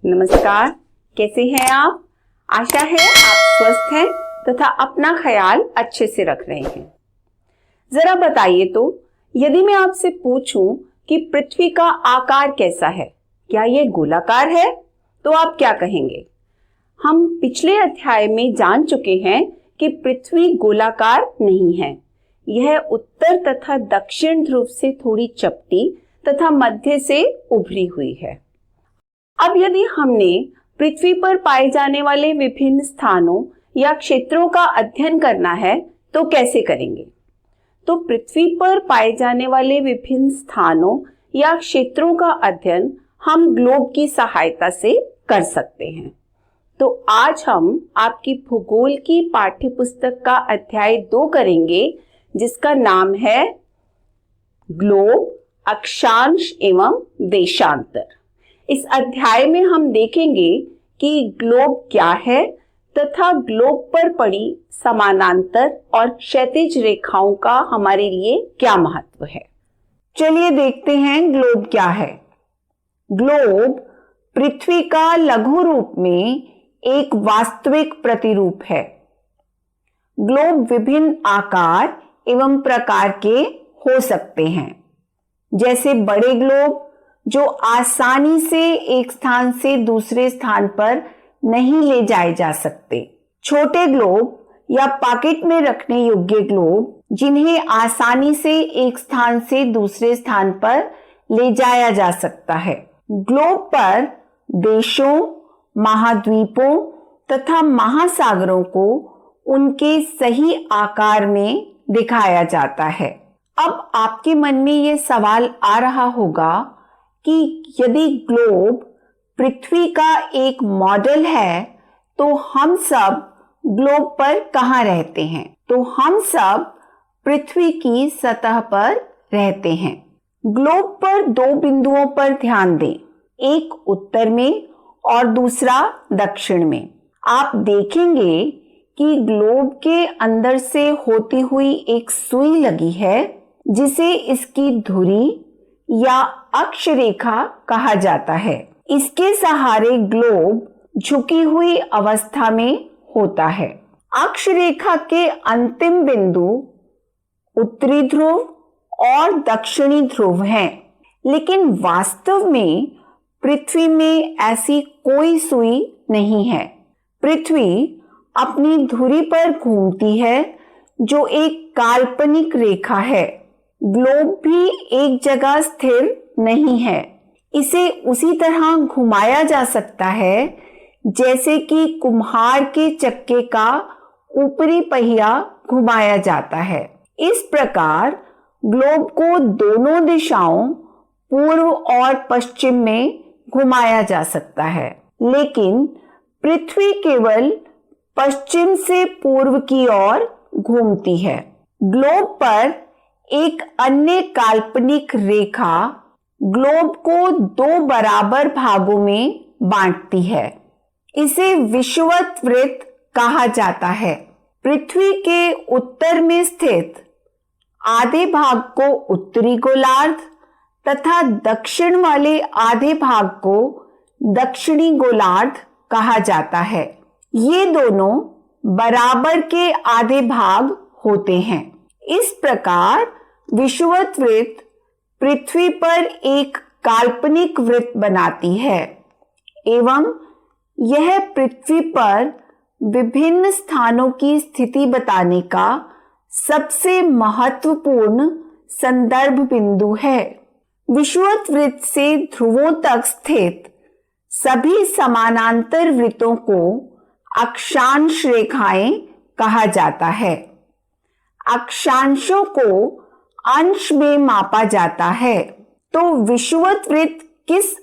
नमस्कार, कैसे हैं आप? आशा है आप स्वस्थ हैं तथा अपना ख्याल अच्छे से रख रहे हैं। जरा बताइए तो, यदि मैं आपसे पूछूं कि पृथ्वी का आकार कैसा है, क्या यह गोलाकार है, तो आप क्या कहेंगे? हम पिछले अध्याय में जान चुके हैं कि पृथ्वी गोलाकार नहीं है। यह उत्तर तथा दक्षिण ध्रुव से थोड़ी चपटी तथा मध्य से उभरी हुई है। अब यदि हमने पृथ्वी पर पाए जाने वाले विभिन्न स्थानों या क्षेत्रों का अध्ययन करना है तो कैसे करेंगे? तो पृथ्वी पर पाए जाने वाले विभिन्न स्थानों या क्षेत्रों का अध्ययन हम ग्लोब की सहायता से कर सकते हैं। तो आज हम आपकी भूगोल की पाठ्यपुस्तक का अध्याय 2 करेंगे, जिसका नाम है ग्लोब, अक्षांश एवं देशांतर। इस अध्याय में हम देखेंगे कि ग्लोब क्या है तथा ग्लोब पर पड़ी समानांतर और क्षैतिज रेखाओं का हमारे लिए क्या महत्व है। चलिए देखते हैं ग्लोब क्या है। ग्लोब पृथ्वी का लघु रूप में एक वास्तविक प्रतिरूप है। ग्लोब विभिन्न आकार एवं प्रकार के हो सकते हैं, जैसे बड़े ग्लोब जो आसानी से एक स्थान से दूसरे स्थान पर नहीं ले जाए जा सकते, छोटे ग्लोब या पॉकेट में रखने योग्य ग्लोब जिन्हें आसानी से एक स्थान से दूसरे स्थान पर ले जाया जा सकता है। ग्लोब पर देशों, महाद्वीपों तथा महासागरों को उनके सही आकार में दिखाया जाता है। अब आपके मन में यह सवाल आ रहा होगा कि यदि ग्लोब पृथ्वी का एक मॉडल है तो हम सब ग्लोब पर कहाँ रहते हैं? तो हम सब पृथ्वी की सतह पर रहते हैं। ग्लोब पर 2 बिंदुओं पर ध्यान दें, एक उत्तर में और दूसरा दक्षिण में। आप देखेंगे कि ग्लोब के अंदर से होती हुई एक सुई लगी है, जिसे इसकी धुरी या अक्षरेखा कहा जाता है। इसके सहारे ग्लोब झुकी हुई अवस्था में होता है। अक्षरेखा के अंतिम बिंदु उत्तरी ध्रुव और दक्षिणी ध्रुव हैं, लेकिन वास्तव में पृथ्वी में ऐसी कोई सुई नहीं है। पृथ्वी अपनी धुरी पर घूमती है, जो एक काल्पनिक रेखा है। ग्लोब भी एक जगह स्थिर नहीं है। इसे उसी तरह घुमाया जा सकता है जैसे कि कुम्हार के चक्के का ऊपरी पहिया घुमाया जाता है। इस प्रकार ग्लोब को दोनों दिशाओं पूर्व और पश्चिम में घुमाया जा सकता है, लेकिन पृथ्वी केवल पश्चिम से पूर्व की ओर घूमती है। ग्लोब पर एक अन्य काल्पनिक रेखा ग्लोब को 2 बराबर भागों में बांटती है। इसे विषुवत वृत्त कहा जाता है। पृथ्वी के उत्तर में स्थित आधे भाग को उत्तरी गोलार्ध तथा दक्षिण वाले आधे भाग को दक्षिणी गोलार्ध कहा जाता है। ये दोनों बराबर के आधे भाग होते हैं। इस प्रकार विषुवत वृत्त पृथ्वी पर एक काल्पनिक वृत्त बनाती है एवं यह पृथ्वी पर विभिन्न स्थानों की स्थिति बताने का सबसे महत्वपूर्ण संदर्भ बिंदु है। विषुवत वृत्त से ध्रुवों तक स्थित सभी समानांतर वृत्तों को अक्षांश रेखाएं कहा जाता है। अक्षांशों को अंश में मापा जाता है। तो विषुवत वृत्त किस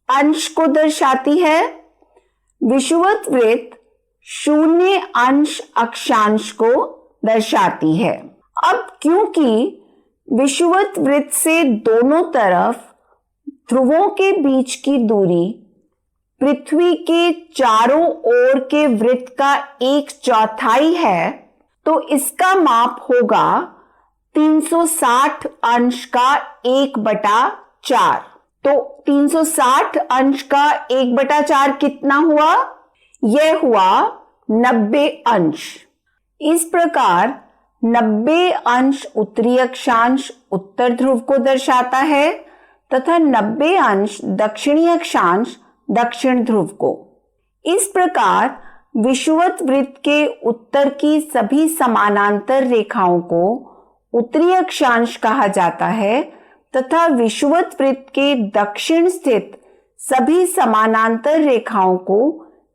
अंश को दर्शाती है? विषुवत वृत्त 0 अंश अक्षांश को दर्शाती है। अब क्योंकि विषुवत वृत्त से दोनों तरफ ध्रुवों के बीच की दूरी पृथ्वी के चारों ओर के वृत्त का 1/4 है, तो इसका माप होगा 360 अंश का 1/4। तो 360 अंश का 1/4 कितना हुआ? यह हुआ 90 अंश। इस प्रकार 90 अंश उत्तरी अक्षांश उत्तर ध्रुव को दर्शाता है तथा 90 अंश दक्षिणी अक्षांश दक्षिण ध्रुव को। इस प्रकार विषुवत वृत्त के उत्तर की सभी समानांतर रेखाओं को उत्तरी अक्षांश कहा जाता है तथा विषुवत वृत्त के दक्षिण स्थित सभी समानांतर रेखाओं को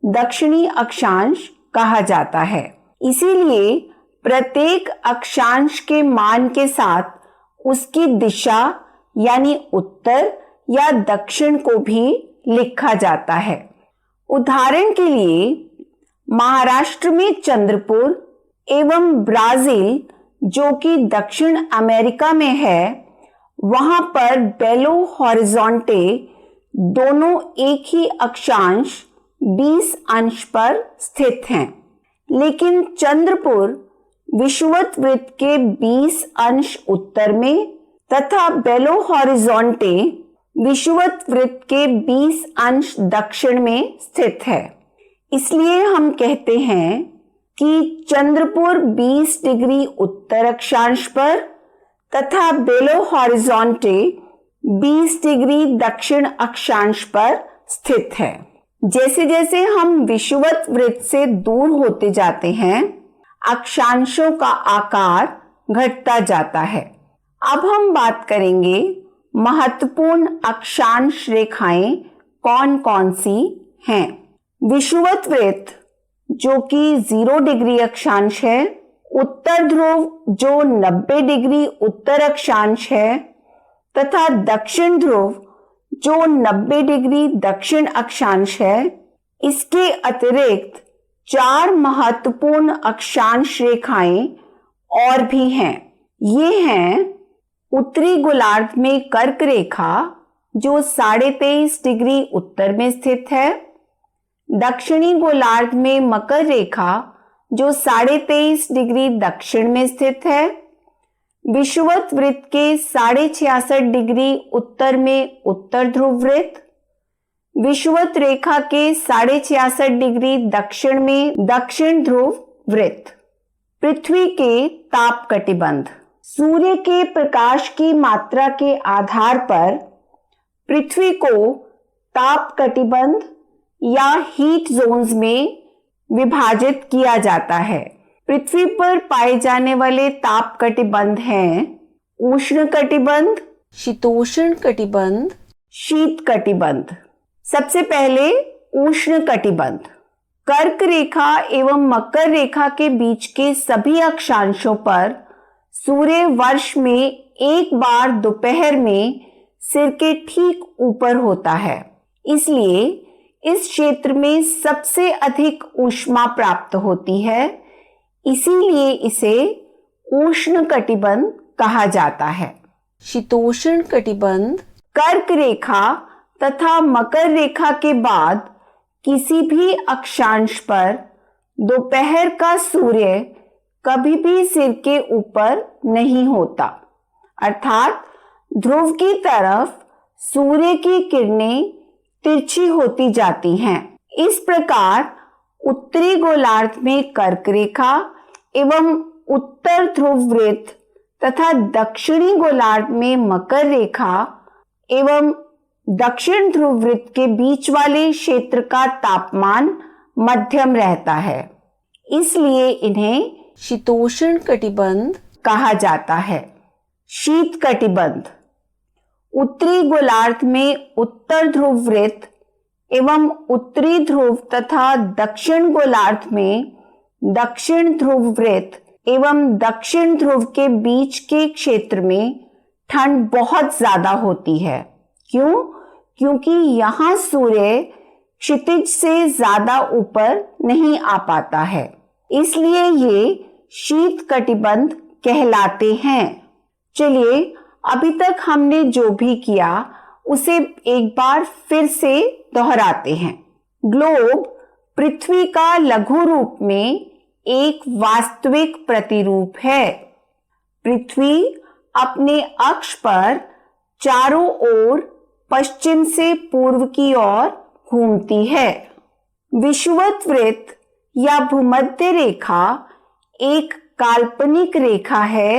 दक्षिणी अक्षांश कहा जाता है। इसीलिए प्रत्येक अक्षांश के मान के साथ उसकी दिशा यानी उत्तर या दक्षिण को भी लिखा जाता है। उदाहरण के लिए महाराष्ट्र में चंद्रपुर एवं ब्राजील जो कि दक्षिण अमेरिका में है, वहां पर बेलो हॉरिजॉन्टे दोनों एक ही अक्षांश 20 अंश पर स्थित हैं, लेकिन चंद्रपुर विषुवत वृत्त के 20 अंश उत्तर में तथा बेलो हॉरिजॉन्टे विषुवत वृत्त के 20 अंश दक्षिण में स्थित है। इसलिए हम कहते हैं कि चंद्रपुर 20 डिग्री उत्तर अक्षांश पर तथा बेलो हॉरिजॉन्टे 20 डिग्री दक्षिण अक्षांश पर स्थित है। जैसे जैसे हम विषुवत वृत्त से दूर होते जाते हैं, अक्षांशों का आकार घटता जाता है। अब हम बात करेंगे महत्वपूर्ण अक्षांश रेखाएं कौन कौन सी हैं। विषुवत वृत्त जो कि 0 डिग्री अक्षांश है, उत्तर ध्रुव जो 90 डिग्री उत्तर अक्षांश है तथा दक्षिण ध्रुव जो 90 डिग्री दक्षिण अक्षांश है। इसके अतिरिक्त 4 महत्वपूर्ण अक्षांश रेखाएं और भी हैं। ये हैं उत्तरी गोलार्ध में कर्क रेखा जो 23.5 डिग्री उत्तर में स्थित है, दक्षिणी गोलार्ध में मकर रेखा जो 23.5 डिग्री दक्षिण में स्थित है, विषुवत वृत्त के 66.5 डिग्री उत्तर में उत्तर ध्रुव वृत्त, विषुवत रेखा के 66.5 डिग्री दक्षिण में दक्षिण ध्रुव वृत्त। पृथ्वी के ताप कटिबंध। सूर्य के प्रकाश की मात्रा के आधार पर पृथ्वी को ताप कटिबंध या हीट जोन्स में विभाजित किया जाता है। पृथ्वी पर पाए जाने वाले ताप कटिबंध हैं उष्ण कटिबंध, शीतोष्ण कटिबंध, शीत कटिबंध। सबसे पहले उष्ण कटिबंध। कर्क रेखा एवं मकर रेखा के बीच के सभी अक्षांशों पर सूर्य वर्ष में एक बार दोपहर में सिर के ठीक ऊपर होता है, इसलिए इस क्षेत्र में सबसे अधिक ऊष्मा प्राप्त होती है। इसीलिए इसे उष्ण कटिबंध कहा जाता है। शीतोष्ण कटिबंध। कर्क रेखा तथा मकर रेखा के बाद किसी भी अक्षांश पर दोपहर का सूर्य कभी भी सिर के ऊपर नहीं होता, अर्थात ध्रुव की तरफ सूर्य की किरणें तिरछी होती जाती हैं। इस प्रकार उत्तरी गोलार्ध में कर्क रेखा एवं उत्तर ध्रुव वृत्त तथा दक्षिणी गोलार्ध में मकर रेखा एवं दक्षिण ध्रुव वृत्त के बीच वाले क्षेत्र का तापमान मध्यम रहता है, इसलिए इन्हें शीतोष्ण कटिबंध कहा जाता है। शीत कटिबंध। उत्तरी गोलार्ध में उत्तर ध्रुव वृत्त एवं उत्तरी ध्रुव तथा दक्षिण गोलार्ध में दक्षिण ध्रुव वृत्त एवं दक्षिण ध्रुव के बीच के क्षेत्र में ठंड बहुत ज्यादा होती है। क्यों? क्योंकि यहाँ सूर्य क्षितिज से ज्यादा ऊपर नहीं आ पाता है, इसलिए ये शीत कटिबंध कहलाते हैं। चलिए, अभी तक हमने जो भी किया उसे एक बार फिर से दोहराते हैं। ग्लोब पृथ्वी का लघु रूप में एक वास्तविक प्रतिरूप है। पृथ्वी अपने अक्ष पर चारों ओर पश्चिम से पूर्व की ओर घूमती है। विषुवत वृत्त या भूमध्य रेखा एक काल्पनिक रेखा है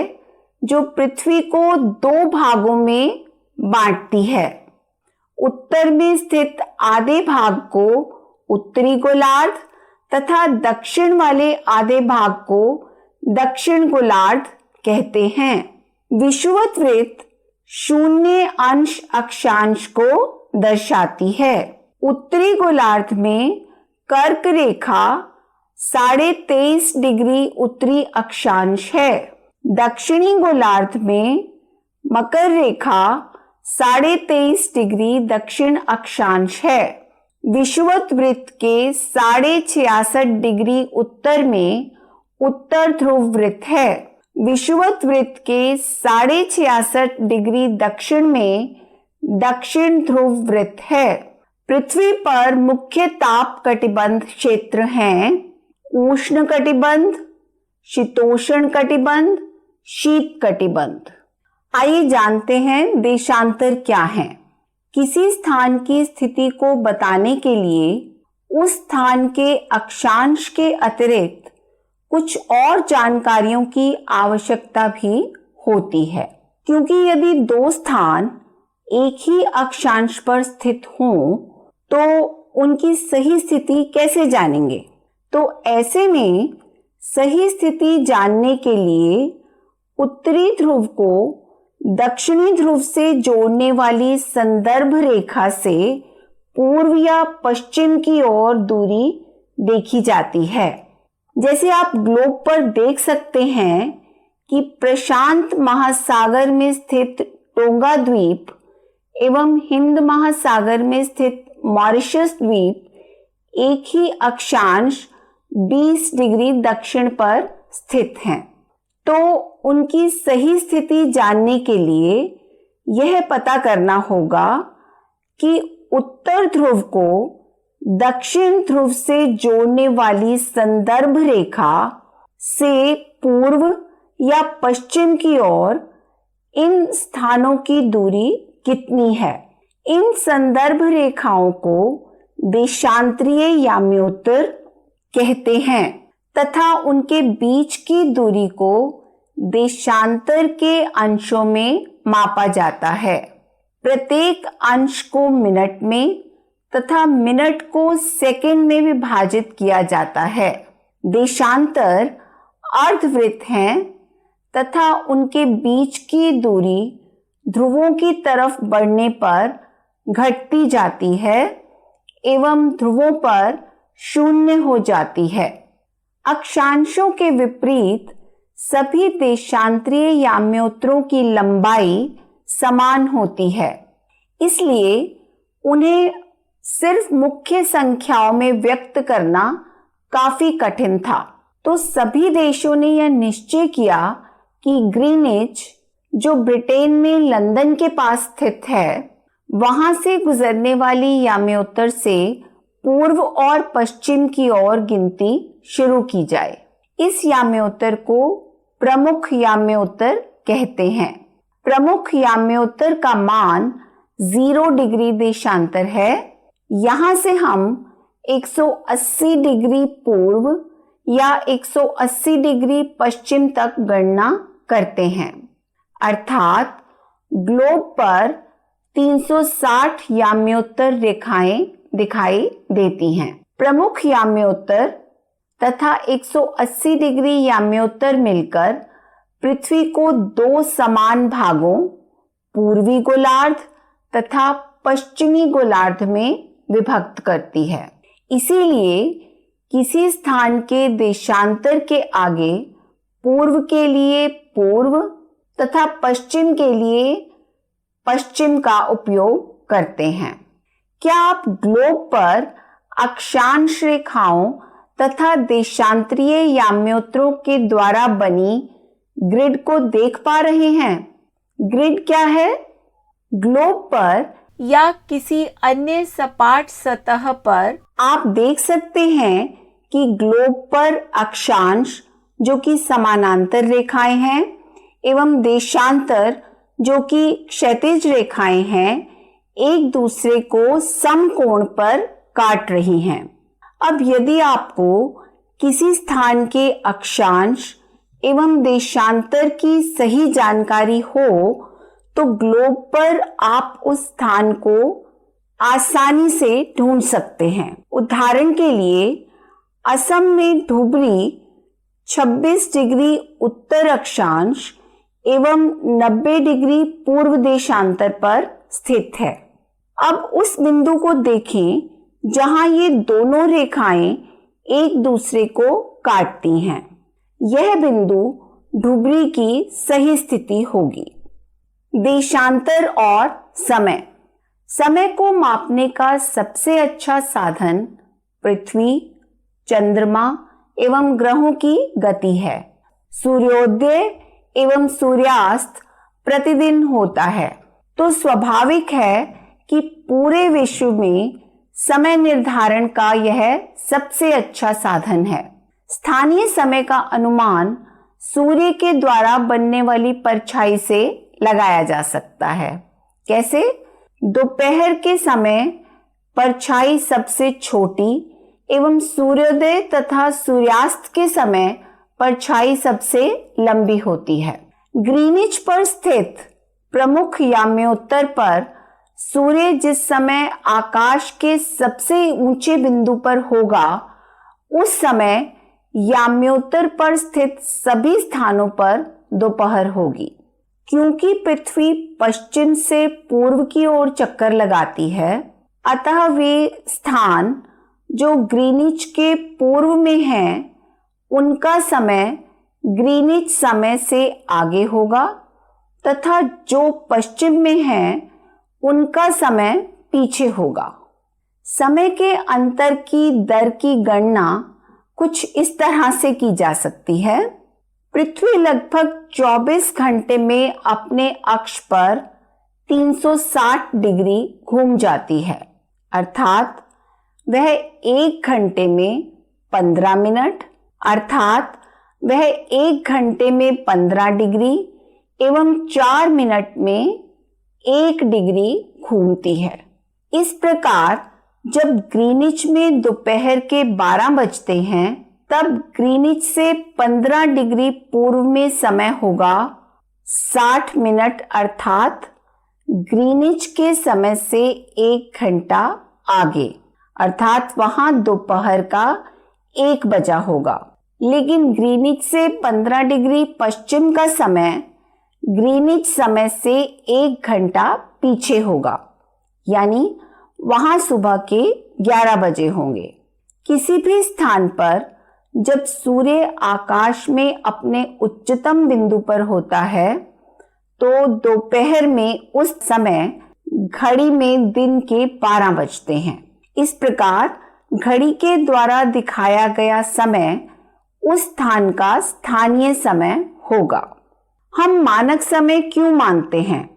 जो पृथ्वी को दो भागों में बांटती है। उत्तर में स्थित आधे भाग को उत्तरी गोलार्ध तथा दक्षिण वाले आधे भाग को दक्षिण गोलार्ध कहते हैं। विषुवत वृत्त 0 अंश अक्षांश को दर्शाती है। उत्तरी गोलार्ध में कर्क रेखा 23.5 डिग्री उत्तरी अक्षांश है। दक्षिणी गोलार्ध में मकर रेखा 23.5 डिग्री दक्षिण अक्षांश है। विषुवत वृत्त के 66.5 डिग्री उत्तर में उत्तर ध्रुव वृत्त है। विषुवत वृत्त के 66.5 डिग्री दक्षिण में दक्षिण ध्रुव वृत्त है। पृथ्वी पर मुख्य ताप कटिबंध क्षेत्र हैं उष्ण कटिबंध, शीतोष्ण कटिबंध, शीत कटिबंध। आइए जानते हैं देशांतर क्या है। किसी स्थान की स्थिति को बताने के लिए उस स्थान के अक्षांश के अतिरिक्त कुछ और जानकारियों की आवश्यकता भी होती है, क्योंकि यदि दो स्थान एक ही अक्षांश पर स्थित हों तो उनकी सही स्थिति कैसे जानेंगे। तो ऐसे में सही स्थिति जानने के लिए उत्तरी ध्रुव को दक्षिणी ध्रुव से जोड़ने वाली संदर्भ रेखा से पूर्व या पश्चिम की ओर दूरी देखी जाती है। जैसे आप ग्लोब पर देख सकते हैं कि प्रशांत महासागर में स्थित टोंगा द्वीप एवं हिंद महासागर में स्थित मॉरिशस द्वीप एक ही अक्षांश 20 डिग्री दक्षिण पर स्थित हैं। तो उनकी सही स्थिति जानने के लिए यह पता करना होगा कि उत्तर ध्रुव को दक्षिण ध्रुव से जोड़ने वाली संदर्भ रेखा से पूर्व या पश्चिम की ओर इन स्थानों की दूरी कितनी है। इन संदर्भ रेखाओं को देशांतरीय याम्योत्तर कहते हैं तथा उनके बीच की दूरी को देशांतर के अंशों में मापा जाता है। प्रत्येक अंश को मिनट में तथा मिनट को सेकंड में विभाजित किया जाता है। देशांतर अर्धवृत्त हैं तथा उनके बीच की दूरी ध्रुवों की तरफ बढ़ने पर घटती जाती है एवं ध्रुवों पर 0 हो जाती है। अक्षांशों के विपरीत सभी देशांतरीय याम्योत्तरों की लंबाई समान होती है, इसलिए उन्हें सिर्फ मुख्य संख्याओं में व्यक्त करना काफी कठिन था। तो सभी देशों ने यह निश्चय किया कि ग्रीनिच, जो ब्रिटेन में लंदन के पास स्थित है, वहां से गुजरने वाली याम्योत्तर से पूर्व और पश्चिम की ओर गिनती शुरू की जाए। इस याम्योत्तर को प्रमुख याम्योत्तर कहते हैं। प्रमुख याम्योत्तर का मान 0 डिग्री देशांतर है। यहां से हम 180 डिग्री पूर्व या 180 डिग्री पश्चिम तक गणना करते हैं, अर्थात ग्लोब पर 360 याम्योत्तर रेखाएं दिखाई देती हैं। प्रमुख याम्योत्तर तथा 180 डिग्री याम्योत्तर मिलकर पृथ्वी को 2 समान भागों पूर्वी गोलार्ध तथा पश्चिमी गोलार्ध में विभक्त करती है। इसीलिए किसी स्थान के देशांतर के आगे पूर्व के लिए पूर्व तथा पश्चिम के लिए पश्चिम का उपयोग करते हैं। क्या आप ग्लोब पर अक्षांश रेखाओं तथा देशांतरीय याम्योत्तरों के द्वारा बनी ग्रिड को देख पा रहे हैं? ग्रिड क्या है? ग्लोब पर या किसी अन्य सपाट सतह पर आप देख सकते हैं कि ग्लोब पर अक्षांश, जो कि समानांतर रेखाएं हैं, एवं देशांतर, जो कि क्षैतिज रेखाएं हैं, एक दूसरे को समकोण पर काट रही हैं। अब यदि आपको किसी स्थान के अक्षांश एवं देशांतर की सही जानकारी हो तो ग्लोब पर आप उस स्थान को आसानी से ढूंढ सकते हैं। उदाहरण के लिए असम में धुबरी 26 डिग्री उत्तर अक्षांश एवं 90 डिग्री पूर्व देशांतर पर स्थित है। अब उस बिंदु को देखें जहां ये दोनों रेखाएं एक दूसरे को काटती हैं। यह बिंदु धुबरी की सही स्थिति होगी। देशांतर और समय। समय को मापने का सबसे अच्छा साधन पृथ्वी, चंद्रमा एवं ग्रहों की गति है। सूर्योदय एवं सूर्यास्त प्रतिदिन होता है, तो स्वाभाविक है कि पूरे विश्व में समय निर्धारण का यह सबसे अच्छा साधन है। स्थानीय समय का अनुमान सूर्य के द्वारा बनने वाली परछाई से लगाया जा सकता है। कैसे? दोपहर के समय परछाई सबसे छोटी एवं सूर्योदय तथा सूर्यास्त के समय परछाई सबसे लंबी होती है। ग्रीनिच पर स्थित प्रमुख याम्योत्तर पर सूर्य जिस समय आकाश के सबसे ऊंचे बिंदु पर होगा, उस समय याम्योत्तर पर स्थित सभी स्थानों पर दोपहर होगी। क्योंकि पृथ्वी पश्चिम से पूर्व की ओर चक्कर लगाती है, अतः वे स्थान जो ग्रीनिच के पूर्व में हैं, उनका समय ग्रीनिच समय से आगे होगा तथा जो पश्चिम में हैं, उनका समय पीछे होगा। समय के अंतर की दर की गणना कुछ इस तरह से की जा सकती है। पृथ्वी लगभग 24 घंटे में अपने अक्ष पर 360 डिग्री घूम जाती है, अर्थात वह 1 घंटे में 15 मिनट अर्थात वह 1 घंटे में 15 डिग्री एवं 4 मिनट में 1 डिग्री घूमती है। इस प्रकार जब ग्रीनिच में दोपहर के 12 बजते हैं, तब ग्रीनिच से 15 डिग्री पूर्व में समय होगा 60 मिनट अर्थात ग्रीनिच के समय से 1 घंटा आगे, अर्थात वहां दोपहर का 1 बजा होगा। लेकिन ग्रीनिच से 15 डिग्री पश्चिम का समय ग्रीनिच समय से 1 घंटा पीछे होगा, यानी वहां सुबह के 11 बजे होंगे। किसी भी स्थान पर जब सूर्य आकाश में अपने उच्चतम बिंदु पर होता है, तो दोपहर में उस समय घड़ी में दिन के 12 बजते हैं। इस प्रकार घड़ी के द्वारा दिखाया गया समय उस स्थान का स्थानीय समय होगा। हम मानक समय क्यों मानते हैं?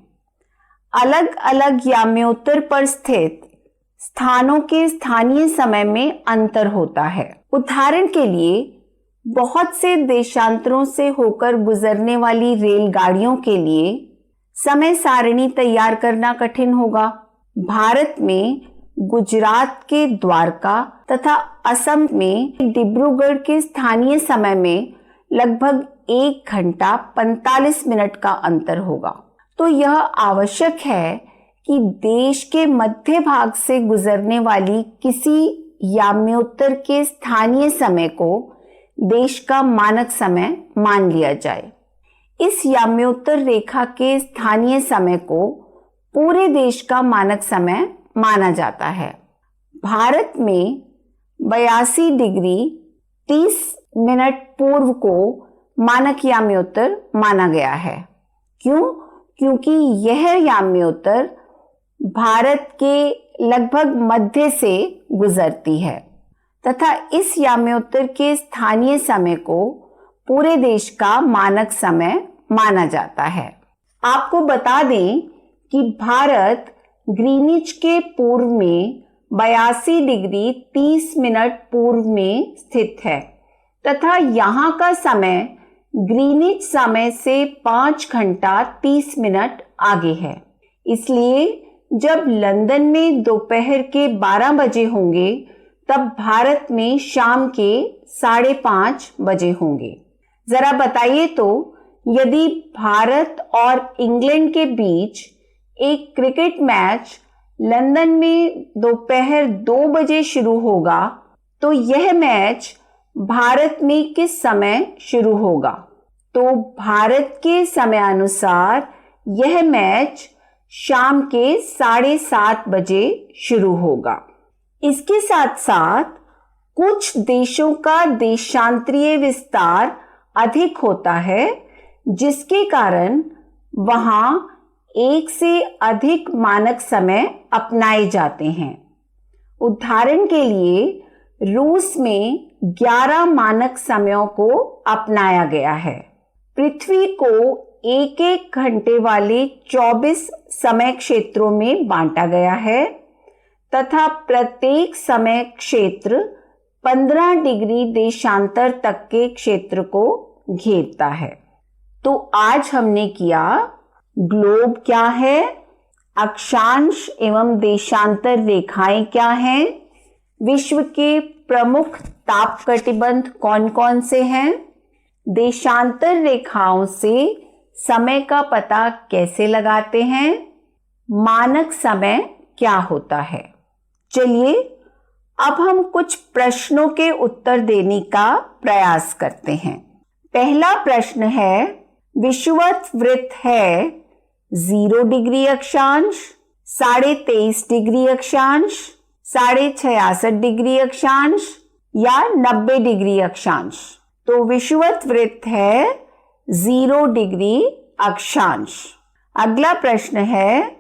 अलग अलग याम्योत्तर पर स्थित स्थानों के स्थानीय समय में अंतर होता है। उदाहरण के लिए बहुत से देशांतरों से होकर गुजरने वाली रेलगाड़ियों के लिए समय सारणी तैयार करना कठिन होगा। भारत में गुजरात के द्वारका तथा असम में डिब्रूगढ़ के स्थानीय समय में लगभग 1 घंटा 45 मिनट का अंतर होगा। तो यह आवश्यक है कि देश के मध्य भाग से गुजरने वाली किसी याम्योत्तर के स्थानीय समय को देश का मानक समय मान लिया जाए। इस याम्योत्तर रेखा के स्थानीय समय को पूरे देश का मानक समय माना जाता है। भारत में 82 डिग्री 30 मिनट पूर्व को मानक याम्योत्तर माना गया है। क्यों? क्योंकि यह याम्योत्तर भारत के लगभग मध्य से गुजरती है तथा इस याम्योत्तर के स्थानीय समय को पूरे देश का मानक समय माना जाता है। आपको बता दें कि भारत ग्रीनिच के पूर्व में 82 डिग्री 30 मिनट पूर्व में स्थित है तथा यहाँ का समय ग्रीनिच समय से 5 घंटा 30 मिनट आगे है। इसलिए जब लंदन में दोपहर के 12 बजे होंगे तब भारत में शाम के 5:30 बजे होंगे। जरा बताइए तो, यदि भारत और इंग्लैंड के बीच एक क्रिकेट मैच लंदन में दोपहर 2 बजे शुरू होगा तो यह मैच भारत में किस समय शुरू होगा? तो भारत के समयानुसार यह मैच शाम के 7:30 बजे शुरू होगा। इसके साथ साथ कुछ देशों का देशांतरीय विस्तार अधिक होता है, जिसके कारण वहां एक से अधिक मानक समय अपनाए जाते हैं। उदाहरण के लिए रूस में 11 मानक समयों को अपनाया गया है। पृथ्वी को एक एक घंटे वाले 24 समय क्षेत्रों में बांटा गया है तथा प्रत्येक समय क्षेत्र 15 डिग्री देशांतर तक के क्षेत्र को घेरता है। तो आज हमने किया ग्लोब क्या है, अक्षांश एवं देशांतर रेखाएं क्या हैं, विश्व के प्रमुख ताप कटिबंध कौन कौन से हैं, देशांतर रेखाओं से समय का पता कैसे लगाते हैं, मानक समय क्या होता है। चलिए अब हम कुछ प्रश्नों के उत्तर देने का प्रयास करते हैं। पहला प्रश्न है, विषुवत वृत्त है 0 डिग्री अक्षांश, 23.5 डिग्री अक्षांश, 66.5 डिग्री अक्षांश या 90 डिग्री अक्षांश? तो विषुवत वृत्त है 0 डिग्री अक्षांश। अगला प्रश्न है,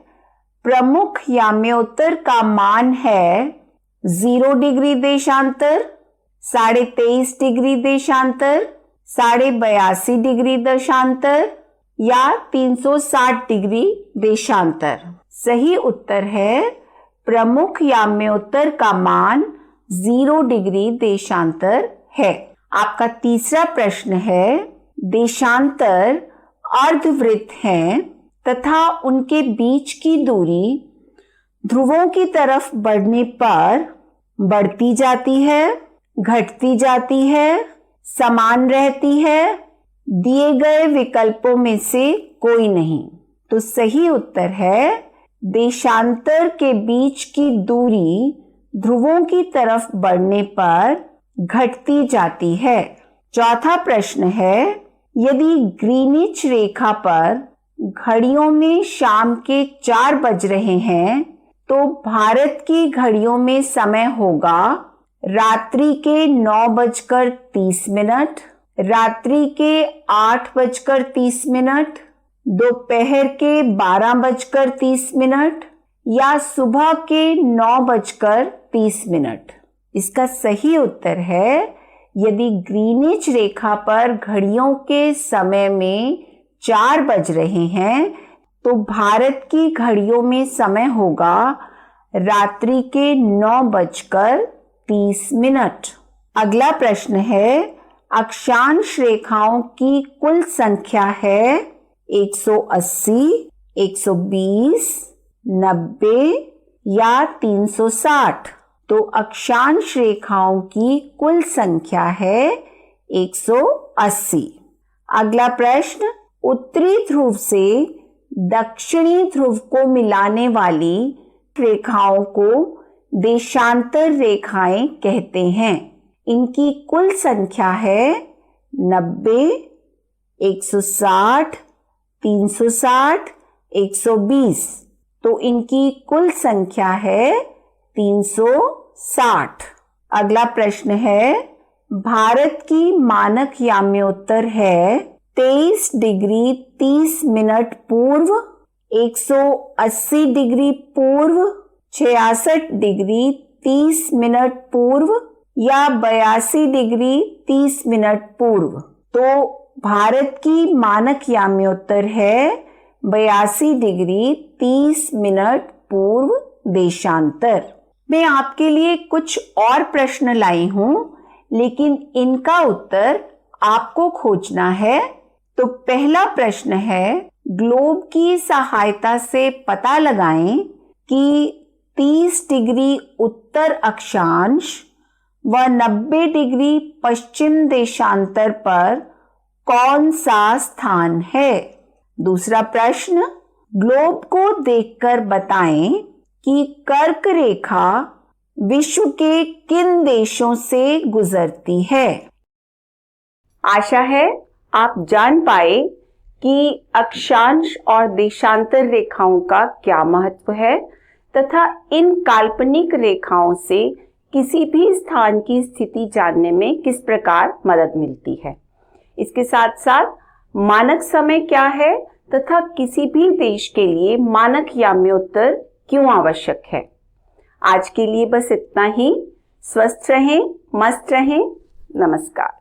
प्रमुख याम्योत्तर का मान है 0 डिग्री देशांतर, 23.5 डिग्री देशांतर, 82.5 डिग्री देशांतर या 360 डिग्री देशांतर? सही उत्तर है प्रमुख याम्योत्तर का मान 0 डिग्री देशांतर है। आपका तीसरा प्रश्न है, देशांतर अर्धवृत्त हैं तथा उनके बीच की दूरी ध्रुवों की तरफ बढ़ने पर बढ़ती जाती है, घटती जाती है, समान रहती है, दिए गए विकल्पों में से कोई नहीं? तो सही उत्तर है देशांतर के बीच की दूरी ध्रुवों की तरफ बढ़ने पर घटती जाती है। चौथा प्रश्न है, यदि ग्रीनिच रेखा पर घड़ियों में शाम के 4 बज रहे हैं तो भारत की घड़ियों में समय होगा रात्रि के 9:30, रात्रि के 8:30, दोपहर के 12:30 या सुबह के 9:30? इसका सही उत्तर है, यदि ग्रीनिच रेखा पर घड़ियों के समय में 4 बज रहे हैं तो भारत की घड़ियों में समय होगा रात्रि के 9:30। अगला प्रश्न है, अक्षांश रेखाओं की कुल संख्या है 180, 120, 90 या 360? तो अक्षांश रेखाओं की कुल संख्या है 180। अगला प्रश्न, उत्तरी ध्रुव से दक्षिणी ध्रुव को मिलाने वाली रेखाओं को देशांतर रेखाएं कहते हैं। इनकी कुल संख्या है 90, 160, 360, 120। तो इनकी कुल संख्या है 360। अगला प्रश्न है, भारत की मानक याम्योत्तर है 23 डिग्री 30 मिनट पूर्व, 180 डिग्री पूर्व, 66 डिग्री 30 मिनट पूर्व या 82 डिग्री 30 मिनट पूर्व? तो भारत की मानक याम्योत्तर है 82 डिग्री 30 मिनट पूर्व देशांतर। मैं आपके लिए कुछ और प्रश्न लाई हूं, लेकिन इनका उत्तर आपको खोजना है। तो पहला प्रश्न है, ग्लोब की सहायता से पता लगाएं कि 30 डिग्री उत्तर अक्षांश व 90 डिग्री पश्चिम देशांतर पर कौन सा स्थान है? दूसरा प्रश्न, ग्लोब को देखकर बताएं कि कर्क रेखा विश्व के किन देशों से गुजरती है? आशा है आप जान पाए कि अक्षांश और देशांतर रेखाओं का क्या महत्व है तथा इन काल्पनिक रेखाओं से किसी भी स्थान की स्थिति जानने में किस प्रकार मदद मिलती है। इसके साथ साथ मानक समय क्या है तथा किसी भी देश के लिए मानक याम्योत्तर क्यों आवश्यक है। आज के लिए बस इतना ही। स्वस्थ रहें, मस्त रहें। नमस्कार।